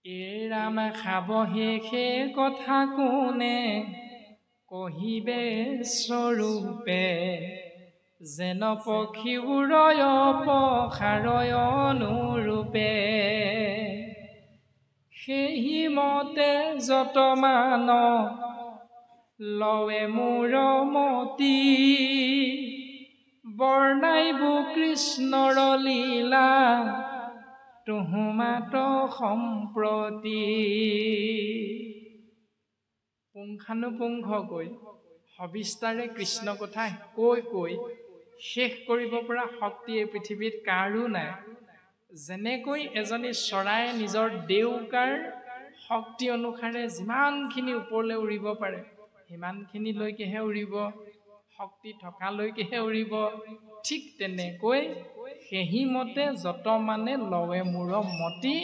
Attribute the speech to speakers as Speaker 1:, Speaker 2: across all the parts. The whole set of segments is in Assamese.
Speaker 1: এৰাম খাবহে সে কথা কোনে কহিবে স্বৰূপে যেন পক্ষী উৰয় পখাৰয় অনুৰূপে সেই মতে যত মান লৱে মোৰ মতি বৰ্ণাইবু কৃষ্ণৰ লীলা তুহুমাত সম্প্ৰতি পুংখানুপুংখকৈ সবিস্তাৰে কৃষ্ণ কথা কৈ কৈ শেষ কৰিব পৰা শক্তি এই পৃথিৱীত কাৰো নাই। যেনেকৈ এজনী চৰাই নিজৰ ডেউকাৰ শক্তি অনুসাৰে যিমানখিনি ওপৰলৈ উৰিব পাৰে সিমানখিনিলৈকেহে উৰিব, শক্তি থকালৈকেহে উৰিব, ঠিক তেনেকৈ সেই মতে যত মানে লৱে মোৰ মতি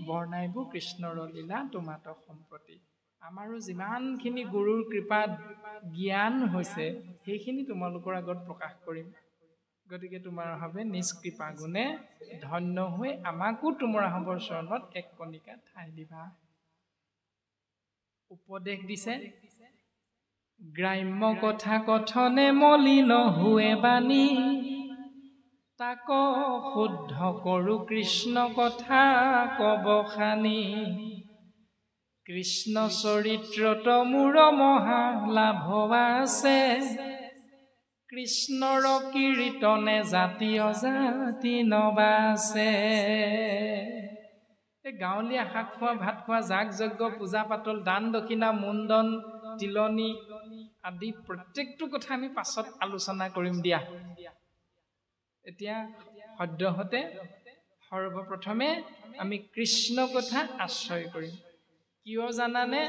Speaker 1: বৰ্ণাইবু কৃষ্ণৰ লীলা তুমাত সম্প্ৰতি। আমাৰো যিমানখিনি গুৰুৰ কৃপাত জ্ঞান হৈছে সেইখিনি তোমালোকৰ আগত প্ৰকাশ কৰিম। গতিকে তোমাৰ হবে নিজ কৃপা গুণে ধন্য হৈ আমাকো তোমাৰ হবৰ চৰণত এক কণিকা ঠাই দিবা। উপদেশ দিছে, গ্ৰাম্য কথা কথনে মলিন হুৱে বাণী তাক শুদ্ধ কৰো কৃষ্ণ কথা কব খানি। কৃষ্ণ চৰিত্ৰত মোৰ মহা লাভ আছে কৃষ্ণৰ কীৰ্তনে জাতি অজাতি নবাছে। গাঁৱলীয়া শাক খোৱা ভাত খোৱা যাগ যজ্ঞ পূজা পাতল দান দক্ষিণা মুণ্ডন তিলনি আদি প্ৰত্যেকটো কথা আমি পাছত আলোচনা কৰিম দিয়া। এতিয়া সদ্যহতে সৰ্বপ্ৰথমে আমি কৃষ্ণ কথা আশ্ৰয় কৰিম। কিয় জানানে?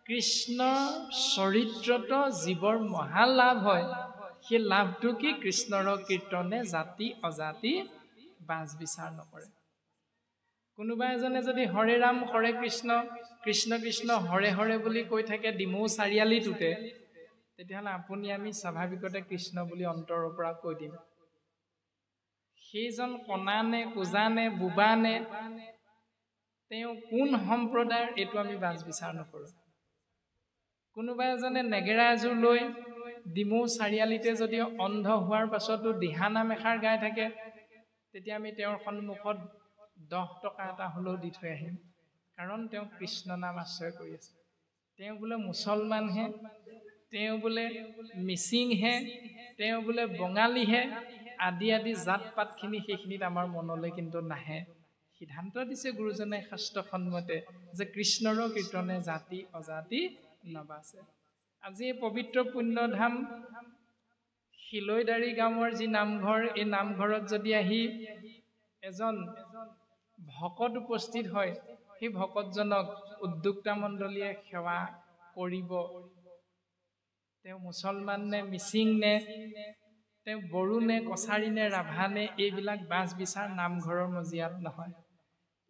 Speaker 1: কৃষ্ণ চৰিত্ৰত জীৱৰ মহা লাভ হয়। সেই লাভটো কি? কৃষ্ণৰ কীৰ্তনে জাতি অজাতি বাজ বিচাৰ নকৰে। কোনোবা এজনে যদি হৰে ৰাম হৰে কৃষ্ণ কৃষ্ণ কৃষ্ণ হৰে হৰে বুলি কৈ থাকে ডিমৌ চাৰিআলিটোতে, তেতিয়াহ'লে আপুনি আমি স্বাভাৱিকতে কৃষ্ণ বুলি অন্তৰৰ পৰা কৈ দিম। সেইজন কণা নে কোজা নে বোবা নে তেওঁ কোন সম্প্ৰদায়ৰ এইটো আমি বাজ বিচাৰ নকৰোঁ। কোনোবা এজনে নেগেৰা এযোৰ লৈ ডিমৌ চাৰিআলিতে যদি অন্ধ হোৱাৰ পাছতো দিহানাম এষাৰ গাই থাকে, তেতিয়া আমি তেওঁৰ সন্মুখত 10 টকা এটা হ'লেও দি থৈ আহিম। কাৰণ তেওঁ কৃষ্ণ নাম আশ্ৰয় কৰি আছে। তেওঁ বোলে মুছলমানহে, তেওঁ বোলে মিচিংহে, তেওঁ বোলে বঙালীহে আদি আদি জাত পাতখিনি সেইখিনিত আমাৰ মনলৈ কিন্তু নাহে। সিদ্ধান্ত দিছে গুৰুজনে শাস্ত্ৰ সন্মতে যে কৃষ্ণৰ কীৰ্তনে জাতি অজাতি নবাছে। আজি এই পবিত্ৰ পুণ্যধাম শিলৈদাৰি গাঁৱৰ যি নামঘৰ, এই নামঘৰত যদি আহি এজন ভকত উপস্থিত হয়, সেই ভকতজনক উদ্যোক্তা মণ্ডলীয়ে সেৱা কৰিব। তেওঁ মুছলমান নে মিচিং নে তেওঁ বড়ো নে কছাৰী নে ৰাভা নে এইবিলাক বাজ বিচাৰ নামঘৰৰ মজিয়াত নহয়।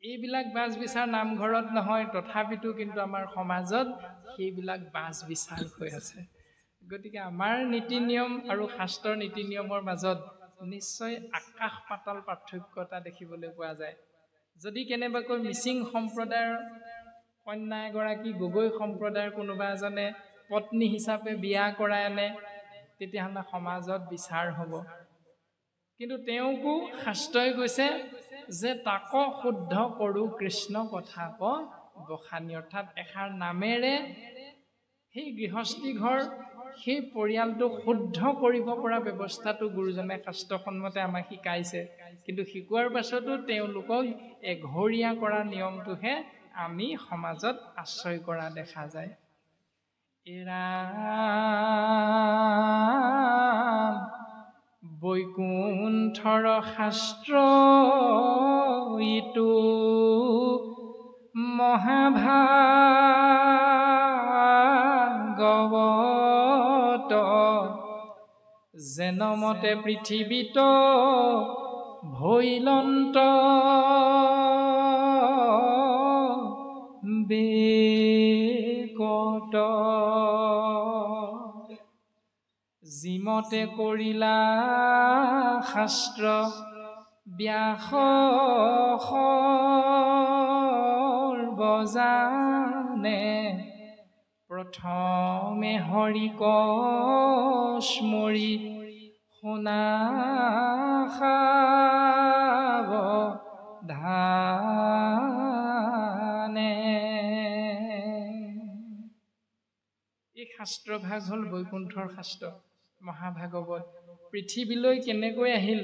Speaker 1: এইবিলাক বাজ বিচাৰ নামঘৰত নহয়, তথাপিতো কিন্তু আমাৰ সমাজত সেইবিলাক বাজ বিচাৰ হৈ আছে। গতিকে আমাৰ নীতি নিয়ম আৰু শাস্ত্ৰৰ নীতি নিয়মৰ মাজত নিশ্চয় আকাশ পাতাল পাৰ্থক্য এটা দেখিবলৈ পোৱা যায়। যদি কেনেবাকৈ মিচিং সম্প্ৰদায়ৰ কন্যা এগৰাকী গগৈ সম্প্ৰদায়ৰ কোনোবা এজনে পত্নী হিচাপে বিয়া কৰাই আনে, তেতিয়াহ'লে সমাজত বিচাৰ হ'ব। কিন্তু তেওঁকো শাস্ত্ৰই কৈছে যে তাক শুদ্ধ কৰো কৃষ্ণ কথা ক বখানি। অৰ্থাৎ এষাৰ নামেৰে সেই গৃহস্থী ঘৰ সেই পৰিয়ালটো শুদ্ধ কৰিব পৰা ব্যৱস্থাটো গুৰুজনে শাস্ত্ৰসন্মতে আমাক শিকাইছে। কিন্তু শিকোৱাৰ পাছতো তেওঁলোকক এঘৰীয়া কৰা নিয়মটোহে আমি সমাজত আশ্ৰয় কৰা দেখা যায়। বৈকুণ্ঠৰ শাস্ত্ৰ ইটো মহাভাগৱত যেনমতে পৃথিৱীত ভৈলন্ত বেকত যিমতে কৰিলা শাস্ত্ৰ ব্যাসৰ বজানে প্ৰথমে হৰি কস্মৰি শুনা সাৱধানে। এই শাস্ত্ৰভাগ হ'ল বৈকুণ্ঠৰ শাস্ত্ৰ, মহাভাগৱত। পৃথিৱীলৈ কেনেকৈ আহিল,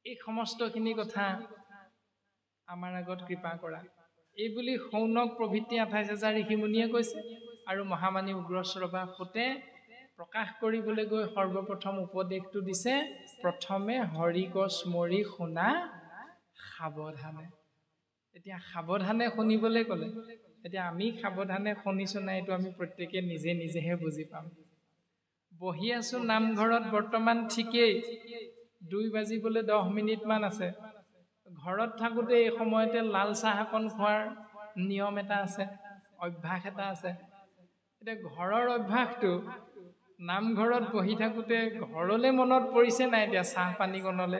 Speaker 1: এই সমস্তখিনি কথা আমাৰ আগত কৃপা কৰা। এই বুলি শৌনক প্ৰভৃতি 28,000 ঋষিমুনিয়ে কৈছে। আৰু মহামানী উগ্ৰশ্ৰৱা সুতে প্ৰকাশ কৰিবলৈ গৈ সৰ্বপ্ৰথম উপদেশটো দিছে, প্ৰথমে হৰিক স্মৰি শুনা সাৱধানে। এতিয়া সাৱধানে শুনিবলৈ ক'লে, এতিয়া আমি সাৱধানে শুনিছো নাই এইটো আমি প্ৰত্যেকে নিজে নিজেহে বুজি পাম। বহি আছো নামঘৰত বৰ্তমান ঠিকেই, 2 বাজিবলৈ 10 মিনিটমান আছে। ঘৰত থাকোঁতে এই সময়তে লাল চাহ অকণ খোৱাৰ নিয়ম এটা আছে, অভ্যাস এটা আছে। এতিয়া ঘৰৰ অভ্যাসটো নামঘৰত বহি থাকোঁতে ঘৰলৈ মনত পৰিছে নাই এতিয়া চাহ পানী কণলে?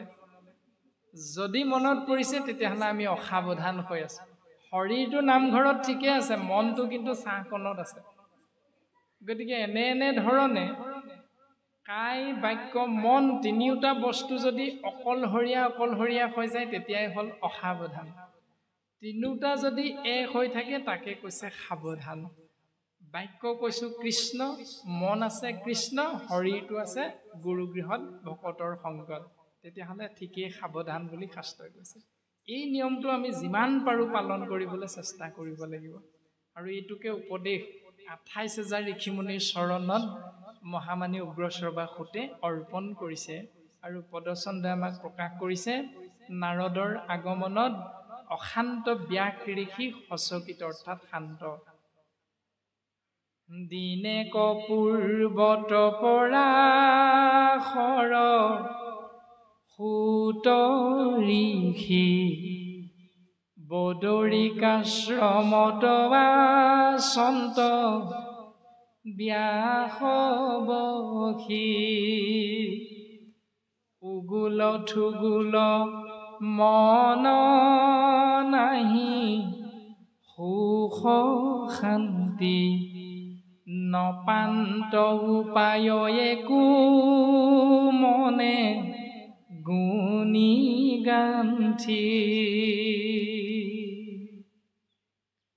Speaker 1: যদি মনত পৰিছে তেতিয়াহ'লে আমি অসাৱধান হৈ আছো। শৰীৰটো নামঘৰত ঠিকে আছে, মনটো কিন্তু চাহকণত আছে। গতিকে এনে ধৰণে কায় বাক্য মন তিনিওটা বস্তু যদি অকলশৰীয়া হৈ যায় তেতিয়াই হ'ল অসাৱধান। তিনিওটা যদি এক হৈ থাকে তাকে কৈছে সাৱধান। বাক্য কৈছো কৃষ্ণ, মন আছে কৃষ্ণ, শৰীৰটো আছে গুৰুগৃহত ভকতৰ সংগত, তেতিয়াহ'লে ঠিকেই সাৱধান বুলি শাস্ত্ৰই কৈছে। এই নিয়মটো আমি যিমান পাৰোঁ পালন কৰিবলৈ চেষ্টা কৰিব লাগিব। আৰু এইটোকে উপদেশ 28,000 ঋষিমুনিৰ চৰণত মহামানী উগ্ৰশ্ৰৱা সুতে অৰ্পণ কৰিছে। আৰু পদচন্দই আমাক প্ৰকাশ কৰিছে, নাৰদৰ আগমনত অশান্ত ব্যাস ঋষি সচকিত, অৰ্থাৎ শান্ত। দিনে কপূৰ্বত পৰাশৰ সুত ঋষি বদৰিকাশ্ৰমত বাসন্ত ব্যাস বসি উগুল থুগুল মন নাহি সুখ শান্তি নপান্ত উপায় একো মনে গুণী গান্থি।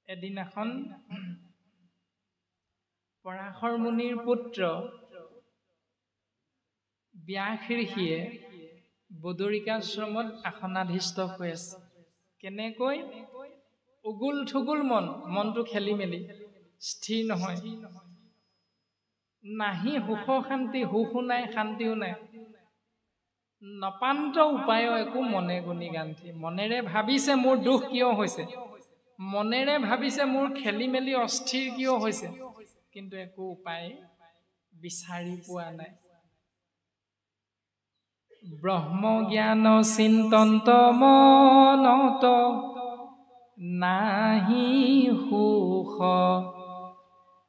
Speaker 1: এদিনাখন পৰাশৰ মুনিৰ পুত্ৰ ব্যাস ঋষিয়ে বদৰিকাশ্ৰমত আসনাধীষ্ঠ হৈ আছে। কেনেকৈ? উগুল থুগুল মনটো খেলি মেলি, স্থিৰ নহয়। নাহি সুখ শান্তি, সুখো নাই শান্তিও নাই। নপান্ত উপায় একো মনে গুণী গান্থি, মনেৰে ভাবিছে মোৰ দুখ কিয় হৈছে, মনেৰে ভাবিছে মোৰ খেলি মেলি অস্থিৰ কিয় হৈছে, কিন্তু একো উপায় বিচাৰি পোৱা নাই। ব্ৰহ্ম জ্ঞান চিন্তন্ত মনত নাহি সুখ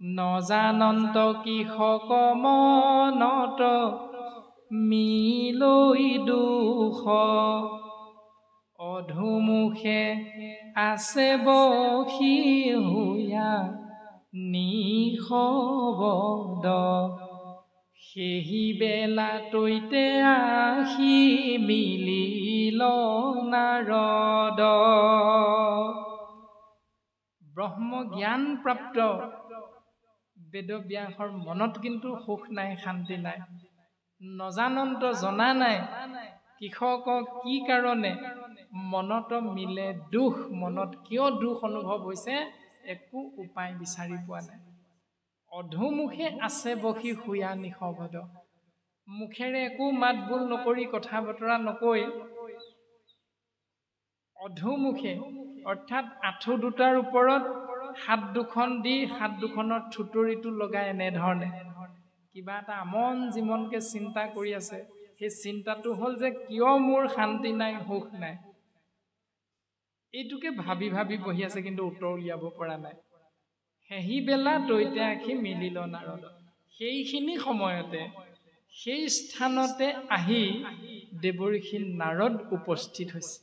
Speaker 1: নজানন্ত কৃষক মনত মিলৈ দুখ অধুমুখে আছে বসি হুয়া নিশবদ সেহি বেলা তৈতে আহি মিলিল নাৰদ। ব্ৰহ্ম জ্ঞান প্ৰাপ্ত বেদব্যাসৰ মনত কিন্তু সুখ নাই, শান্তি নাই। নজানন্ত জনা নাই কৃষকক কি কাৰণে মনত মিলে দুখ, মনত কিয় দুখ অনুভৱ হৈছে, একো উপায় বিচাৰি পোৱা নাই। অধুমুখে আছে বসি শুয়া নিশবদ, মুখেৰে একো মাত বোল নকৰি কথা বতৰা নকৈ অধুমুখে অৰ্থাৎ আঁঠু দুটাৰ ওপৰত হাত দুখন দি হাত দুখনৰ থুতৰিটো লগাই এনেধৰণে কিবা এটা আমন জিমনকে চিন্তা কৰি আছে। সেই চিন্তাটো হ'ল যে কিয় মোৰ শান্তি নাই, সুখ নাই। এইটোকে ভাবি ভাবি বহি আছে, কিন্তু উত্তৰ উলিয়াব পৰা নাই। সেহি বেলা তৈতে আহি মিলিল নাৰদ, সেইখিনি সময়তে সেই স্থানতে আহি দেৱঋষি নাৰদ উপস্থিত হৈছে।